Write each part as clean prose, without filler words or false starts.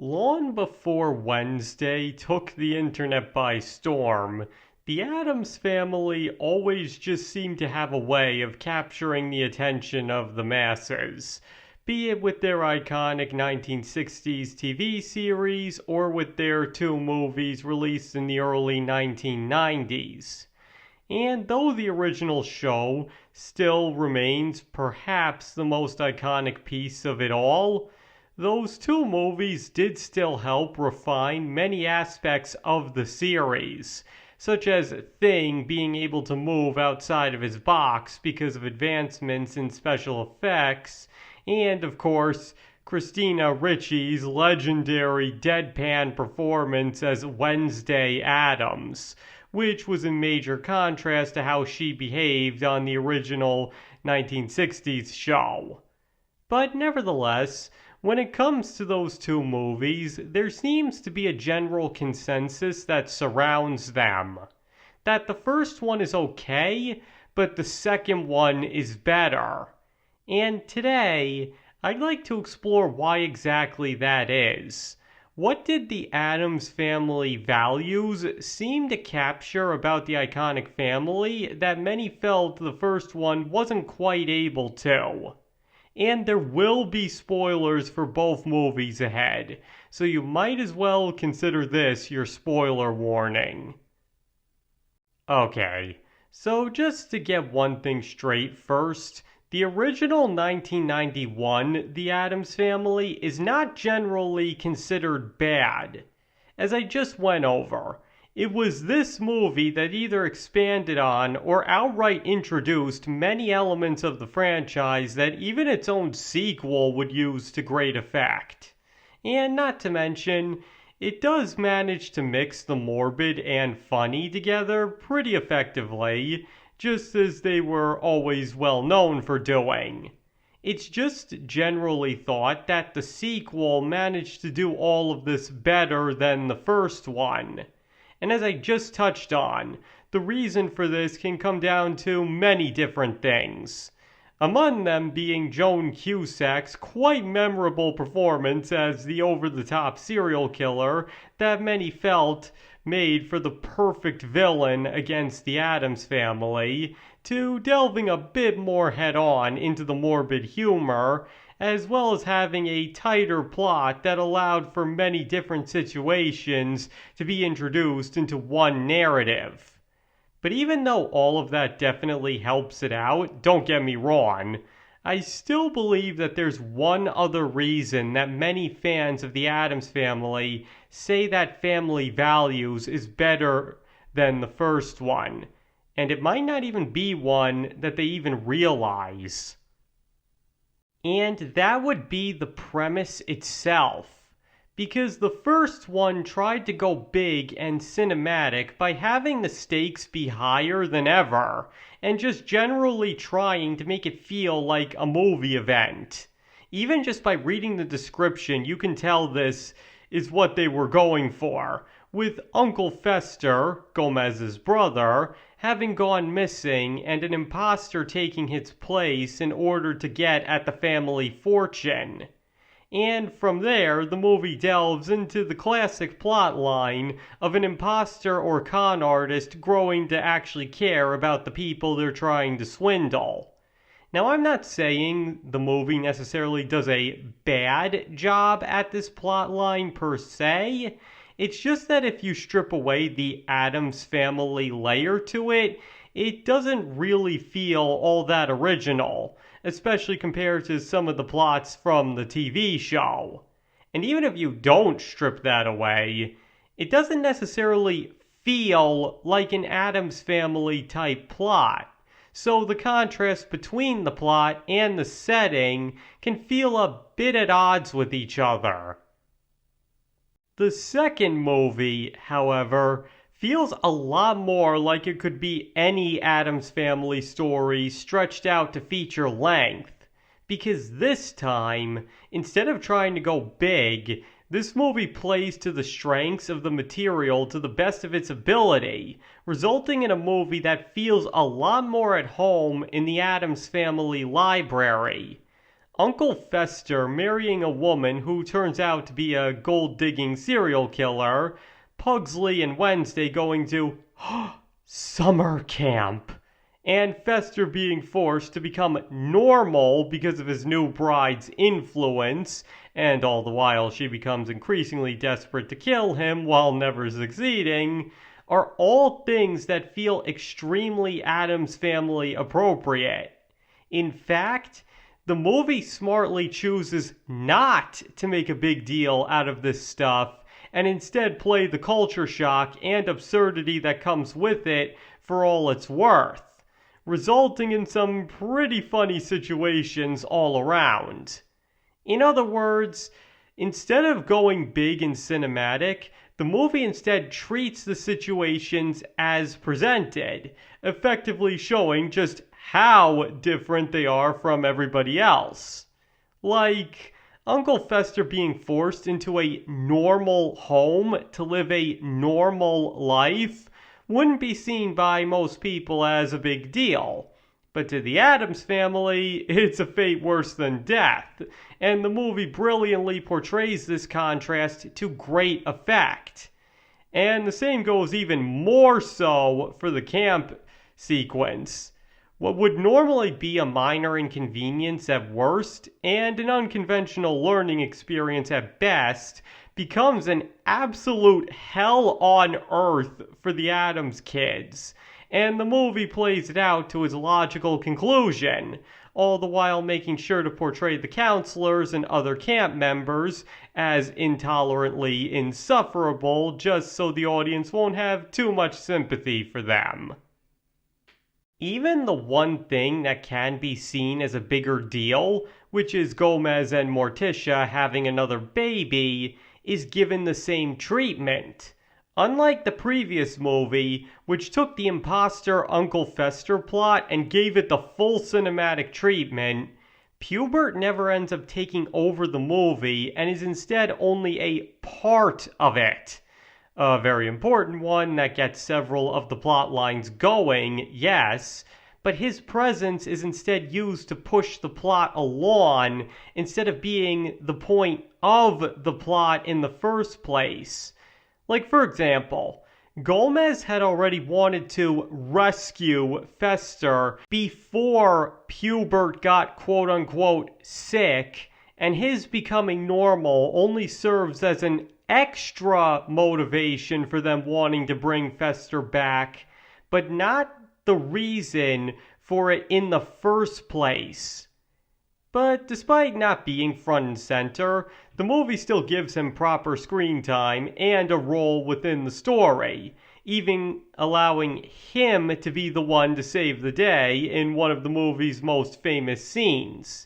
Long before Wednesday took the internet by storm, the Addams Family always just seemed to have a way of capturing the attention of the masses, be it with their iconic 1960s TV series or with their two movies released in the early 1990s. And though the original show still remains perhaps the most iconic piece of it all, those two movies did still help refine many aspects of the series, such as Thing being able to move outside of his box because of advancements in special effects, and of course, Christina Ricci's legendary deadpan performance as Wednesday Addams, which was in major contrast to how she behaved on the original 1960s show. But nevertheless, when it comes to those two movies, there seems to be a general consensus that surrounds them. That the first one is okay, but the second one is better. And today, I'd like to explore why exactly that is. What did the Addams Family values seem to capture about the iconic family that many felt the first one wasn't quite able to? And there will be spoilers for both movies ahead, so you might as well consider this your spoiler warning. Okay, so just to get one thing straight first, the original 1991 The Addams Family is not generally considered bad. As I just went over, it was this movie that either expanded on or outright introduced many elements of the franchise that even its own sequel would use to great effect. And not to mention, it does manage to mix the morbid and funny together pretty effectively, just as they were always well known for doing. It's just generally thought that the sequel managed to do all of this better than the first one. And as I just touched on, the reason for this can come down to many different things. Among them being Joan Cusack's quite memorable performance as the over-the-top serial killer that many felt made for the perfect villain against the Addams Family, to delving a bit more head-on into the morbid humor, as well as having a tighter plot that allowed for many different situations to be introduced into one narrative. But even though all of that definitely helps it out, don't get me wrong, I still believe that there's one other reason that many fans of the Addams Family say that Family Values is better than the first one, and it might not even be one that they even realize. And that would be the premise itself, because the first one tried to go big and cinematic by having the stakes be higher than ever, and just generally trying to make it feel like a movie event. Even just by reading the description, you can tell this is what they were going for, with Uncle Fester, Gomez's brother, having gone missing and an imposter taking his place in order to get at the family fortune. And from there, the movie delves into the classic plot line of an imposter or con artist growing to actually care about the people they're trying to swindle. Now, I'm not saying the movie necessarily does a bad job at this plot line per se. It's just that if you strip away the Addams Family layer to it, it doesn't really feel all that original, especially compared to some of the plots from the TV show. And even if you don't strip that away, it doesn't necessarily feel like an Addams Family type plot. So the contrast between the plot and the setting can feel a bit at odds with each other. The second movie, however, feels a lot more like it could be any Addams Family story stretched out to feature length, because this time, instead of trying to go big, this movie plays to the strengths of the material to the best of its ability, resulting in a movie that feels a lot more at home in the Addams Family library. Uncle Fester marrying a woman who turns out to be a gold-digging serial killer, Pugsley and Wednesday going to summer camp, and Fester being forced to become normal because of his new bride's influence, and all the while she becomes increasingly desperate to kill him while never succeeding, are all things that feel extremely Addams Family appropriate. In fact, the movie smartly chooses not to make a big deal out of this stuff and instead play the culture shock and absurdity that comes with it for all it's worth, resulting in some pretty funny situations all around. In other words, instead of going big and cinematic, the movie instead treats the situations as presented, effectively showing just how different they are from everybody else. Like Uncle Fester being forced into a normal home to live a normal life wouldn't be seen by most people as a big deal. But to the Addams Family, it's a fate worse than death, and the movie brilliantly portrays this contrast to great effect. And the same goes even more so for the camp sequence. What would normally be a minor inconvenience at worst, and an unconventional learning experience at best, becomes an absolute hell on earth for the Addams kids, and the movie plays it out to its logical conclusion, all the while making sure to portray the counselors and other camp members as intolerantly insufferable just so the audience won't have too much sympathy for them. Even the one thing that can be seen as a bigger deal, which is Gomez and Morticia having another baby, is given the same treatment. Unlike the previous movie, which took the imposter Uncle Fester plot and gave it the full cinematic treatment, Pubert never ends up taking over the movie and is instead only a part of it. A very important one that gets several of the plot lines going, yes, but his presence is instead used to push the plot along instead of being the point of the plot in the first place. Like, for example, Gomez had already wanted to rescue Fester before Pubert got quote-unquote sick, and his becoming normal only serves as an extra motivation for them wanting to bring Fester back, but not the reason for it in the first place. But despite not being front and center, the movie still gives him proper screen time and a role within the story, even allowing him to be the one to save the day in one of the movie's most famous scenes.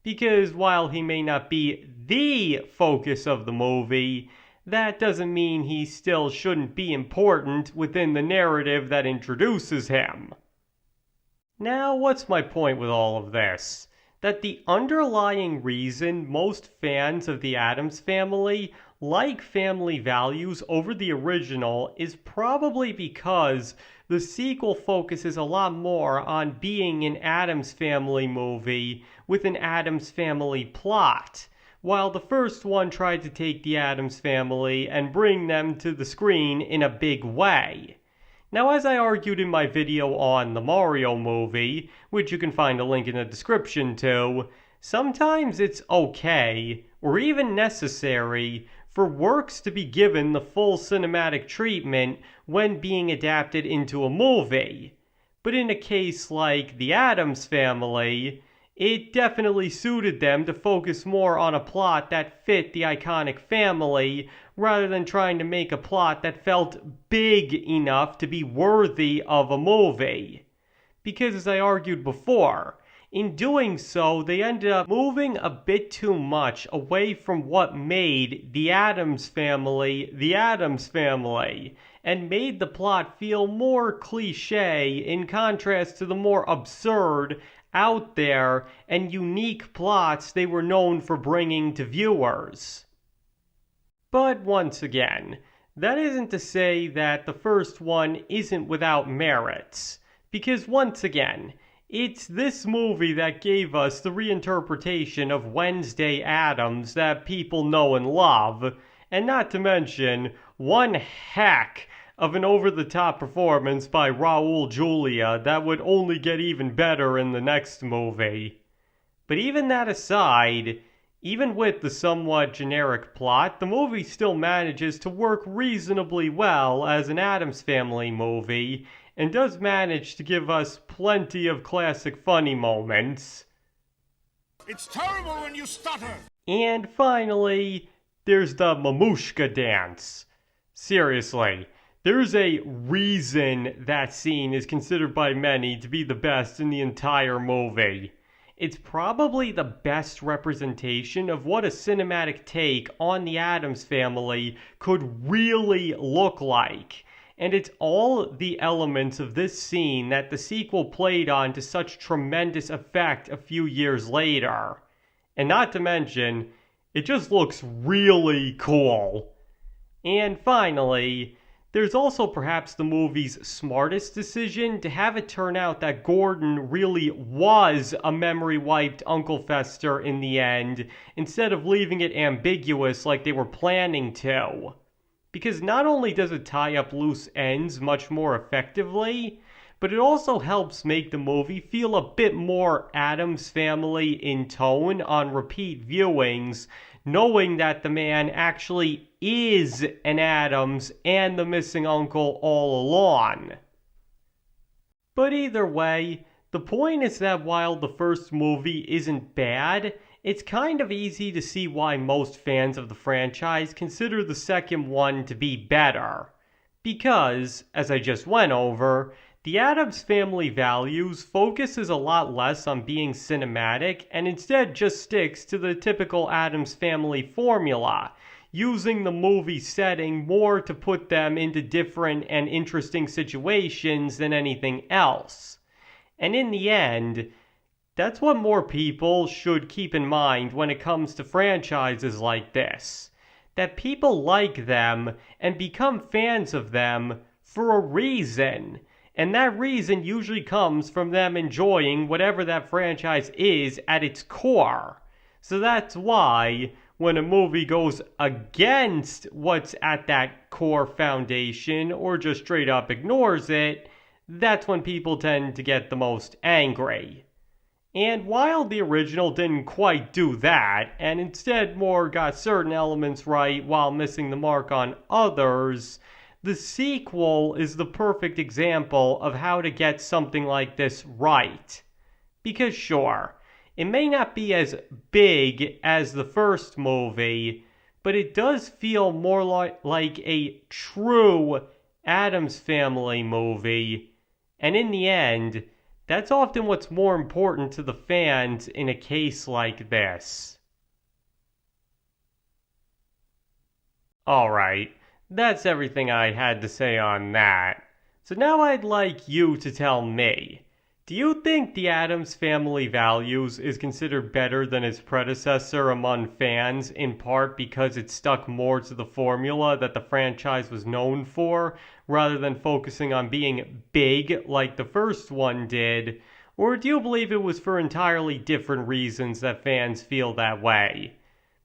Because while he may not be the focus of the movie, that doesn't mean he still shouldn't be important within the narrative that introduces him. Now, what's my point with all of this? That the underlying reason most fans of the Addams Family like family values over the original is probably because the sequel focuses a lot more on being an Addams Family movie with an Addams Family plot, while the first one tried to take the Addams Family and bring them to the screen in a big way. Now, as I argued in my video on the Mario movie, which you can find a link in the description to, sometimes it's okay, or even necessary, for works to be given the full cinematic treatment when being adapted into a movie. But in a case like The Addams Family, it definitely suited them to focus more on a plot that fit the iconic family rather than trying to make a plot that felt big enough to be worthy of a movie. Because as I argued before, in doing so, they ended up moving a bit too much away from what made the Addams Family, and made the plot feel more cliché in contrast to the more absurd, out there, and unique plots they were known for bringing to viewers. But once again, that isn't to say that the first one isn't without merits, because once again, It's this movie that gave us the reinterpretation of Wednesday Addams that people know and love, and not to mention one heck of an over-the-top performance by Raul Julia that would only get even better in the next movie. But even that aside, even with the somewhat generic plot, the movie still manages to work reasonably well as an Addams Family movie, and does manage to give us plenty of classic funny moments. It's terrible when you stutter! And finally, there's the Mamushka dance. Seriously, there's a reason that scene is considered by many to be the best in the entire movie. It's probably the best representation of what a cinematic take on the Addams Family could really look like. And it's all the elements of this scene that the sequel played on to such tremendous effect a few years later. And not to mention, it just looks really cool. And finally, there's also perhaps the movie's smartest decision to have it turn out that Gordon really was a memory-wiped Uncle Fester in the end, instead of leaving it ambiguous like they were planning to. Because not only does it tie up loose ends much more effectively, but it also helps make the movie feel a bit more Addams Family in tone on repeat viewings, knowing that the man actually is an Addams and the missing uncle all along. But either way, the point is that while the first movie isn't bad, it's kind of easy to see why most fans of the franchise consider the second one to be better. Because, as I just went over, the Addams Family Values focuses a lot less on being cinematic and instead just sticks to the typical Addams Family formula, using the movie setting more to put them into different and interesting situations than anything else. And in the end, that's what more people should keep in mind when it comes to franchises like this. That people like them and become fans of them for a reason. And that reason usually comes from them enjoying whatever that franchise is at its core. So that's why, when a movie goes against what's at that core foundation or just straight up ignores it, that's when people tend to get the most angry. And while the original didn't quite do that, and instead more got certain elements right while missing the mark on others, the sequel is the perfect example of how to get something like this right. Because sure, it may not be as big as the first movie, but it does feel more like a true Addams Family movie, and in the end, that's often what's more important to the fans in a case like this. Alright, that's everything I had to say on that. So now I'd like you to tell me, do you think the Addams Family Values is considered better than its predecessor among fans, in part because it stuck more to the formula that the franchise was known for, rather than focusing on being big like the first one did? Or do you believe it was for entirely different reasons that fans feel that way?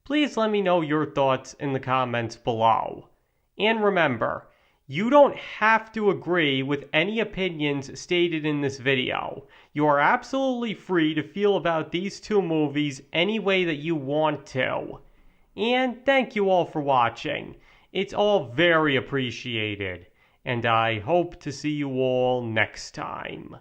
Please let me know your thoughts in the comments below. And remember, you don't have to agree with any opinions stated in this video. You are absolutely free to feel about these two movies any way that you want to. And thank you all for watching. It's all very appreciated. And I hope to see you all next time.